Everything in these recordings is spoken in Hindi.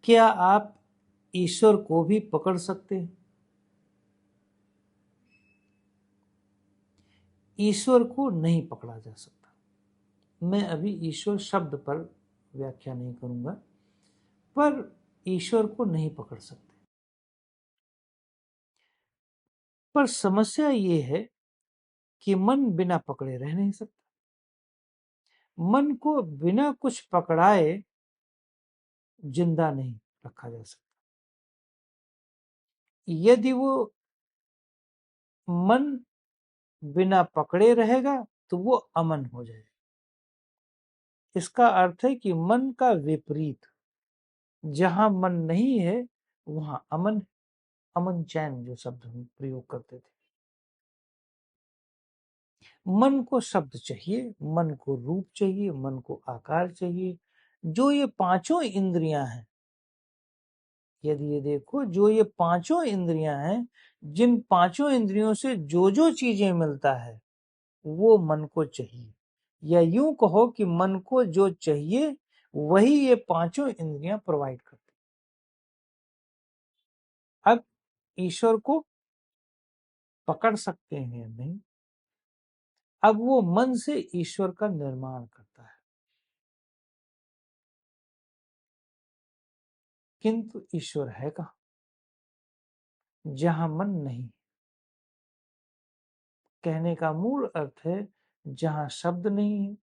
क्या आप ईश्वर को भी पकड़ सकते हैं? ईश्वर को नहीं पकड़ा जा सकता। मैं अभी ईश्वर शब्द पर व्याख्या नहीं करूंगा, पर ईश्वर को नहीं पकड़ सकते। पर समस्या ये है कि मन बिना पकड़े रह नहीं सकता। मन को बिना कुछ पकड़ाए जिंदा नहीं रखा जा सकता। यदि वो मन बिना पकड़े रहेगा तो वो अमन हो जाएगा। इसका अर्थ है कि मन का विपरीत, जहां मन नहीं है वहां अमन। अमन चैन जो शब्द हम प्रयोग करते थे। मन को शब्द चाहिए, मन को रूप चाहिए, मन को आकार चाहिए। जो ये पांचों इंद्रियां हैं, यदि ये देखो, जो ये पांचों इंद्रियां हैं, जिन पांचों इंद्रियों से जो जो चीजें मिलता है वो मन को चाहिए। या यूं कहो कि मन को जो चाहिए वही ये पांचों इंद्रियां प्रोवाइड करती। अब ईश्वर को पकड़ सकते हैं नहीं। अब वो मन से ईश्वर का निर्माण करता है, किंतु ईश्वर है कहाँ? जहां मन नहीं। कहने का मूल अर्थ है जहां शब्द नहीं है,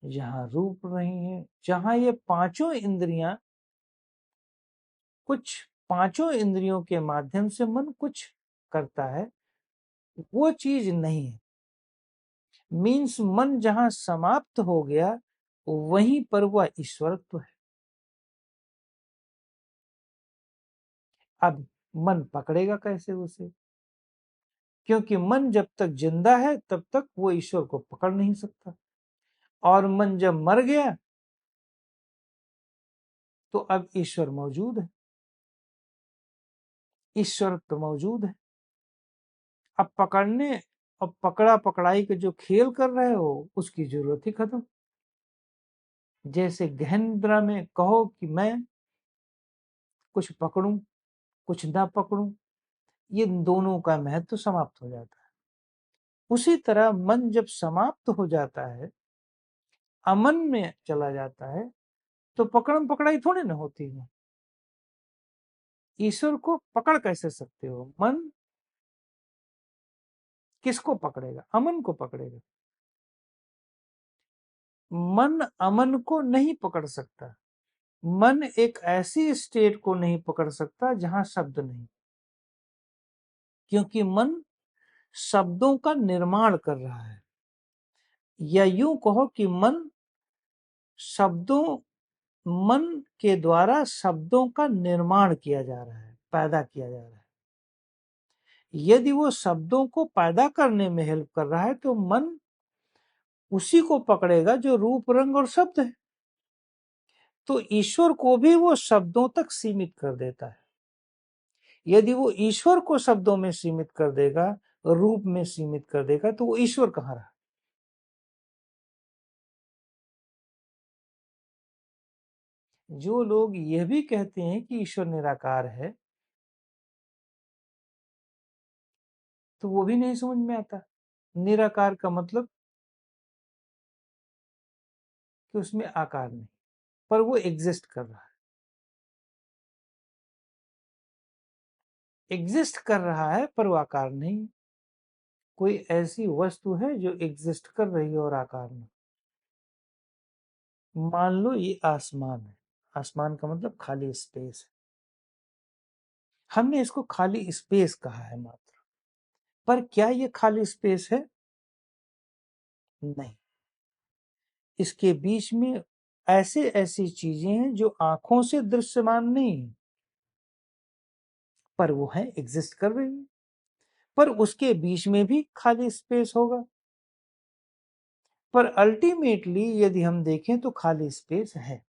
जहां रूप नहीं है, जहां ये पांचों इंद्रियां कुछ, पांचों इंद्रियों के माध्यम से मन कुछ करता है, वो चीज नहीं है। मीन्स मन जहां समाप्त हो गया वहीं पर वह ईश्वरत्व है। अब मन पकड़ेगा कैसे उसे? क्योंकि मन जब तक जिंदा है तब तक वो ईश्वर को पकड़ नहीं सकता, और मन जब मर गया तो अब ईश्वर मौजूद है, ईश्वर तो मौजूद है। अब पकड़ने और पकड़ा पकड़ाई के जो खेल कर रहे हो उसकी जरूरत ही खत्म। जैसे गहन निद्रा में कहो कि मैं कुछ पकड़ूं कुछ ना पकड़ूं, ये दोनों का महत्व समाप्त हो जाता है। उसी तरह मन जब समाप्त हो जाता है, अमन में चला जाता है, तो पकड़म पकड़ाई थोड़ी ना होती है। ईश्वर को पकड़ कैसे सकते हो? मन किसको पकड़ेगा? अमन को पकड़ेगा। मन अमन को नहीं पकड़ सकता। मन एक ऐसी स्टेट को नहीं पकड़ सकता जहां शब्द नहीं, क्योंकि मन शब्दों का निर्माण कर रहा है। या यूं कहो कि शब्दों मन के द्वारा शब्दों का निर्माण किया जा रहा है, पैदा किया जा रहा है। यदि वो शब्दों को पैदा करने में हेल्प कर रहा है तो मन उसी को पकड़ेगा जो रूप रंग और शब्द है। तो ईश्वर को भी वो शब्दों तक सीमित कर देता है। यदि वो ईश्वर को शब्दों में सीमित कर देगा, रूप में सीमित कर देगा, तो वो ईश्वर कहाँ रहा? जो लोग यह भी कहते हैं कि ईश्वर निराकार है, तो वो भी नहीं समझ में आता। निराकार का मतलब कि उसमें आकार नहीं, पर वो एग्जिस्ट कर रहा है। एग्जिस्ट कर रहा है पर वो आकार नहीं। कोई ऐसी वस्तु है जो एग्जिस्ट कर रही है और आकार नहीं। मान लो ये आसमान है। आसमान का मतलब खाली स्पेस है। हमने इसको खाली स्पेस कहा है मात्र, पर क्या ये खाली स्पेस है? नहीं। इसके बीच में ऐसे ऐसी चीजें हैं जो आंखों से दृश्यमान नहीं है, पर वो है, एग्जिस्ट कर रही है। पर उसके बीच में भी खाली स्पेस होगा। पर अल्टीमेटली यदि हम देखें तो खाली स्पेस है।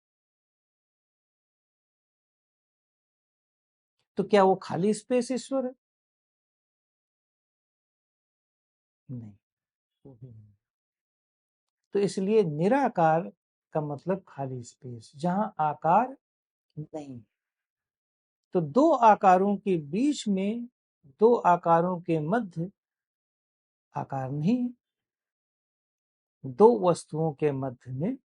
तो क्या वो खाली स्पेस ईश्वर है? नहीं, वो भी नहीं। तो इसलिए निराकार का मतलब खाली स्पेस, जहां आकार नहीं। तो दो आकारों के बीच में, दो आकारों के मध्य आकार नहीं है। दो वस्तुओं के मध्य में,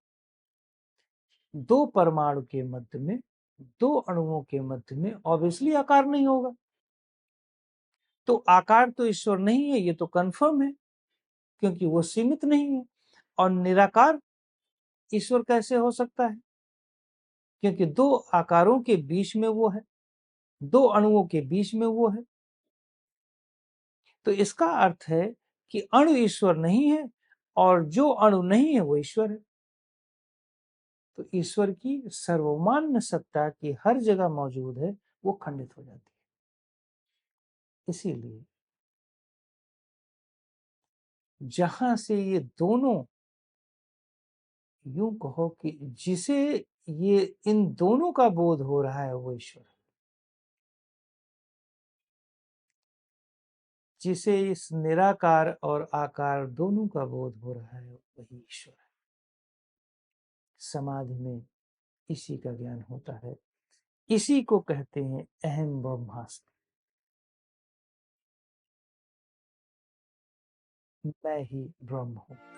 दो परमाणु के मध्य में, दो अणुओं के मध्य में ऑब्वियसली आकार नहीं होगा। तो आकार तो ईश्वर नहीं है, ये तो कंफर्म है, क्योंकि वो सीमित नहीं है। और निराकार ईश्वर कैसे हो सकता है? क्योंकि दो आकारों के बीच में वो है, दो अणुओं के बीच में वो है। तो इसका अर्थ है कि अणु ईश्वर नहीं है और जो अणु नहीं है वो ईश्वर है। तो ईश्वर की सर्वमान्य सत्ता की हर जगह मौजूद है, वो खंडित हो जाती है। इसीलिए जहां से ये दोनों, यूं कहो कि जिसे ये इन दोनों का बोध हो रहा है वो ईश्वर है। जिसे इस निराकार और आकार दोनों का बोध हो रहा है वही ईश्वर है। समाधि में इसी का ज्ञान होता है। इसी को कहते हैं अहम ब्रह्मास्मि, मैं ही ब्रह्म हूं।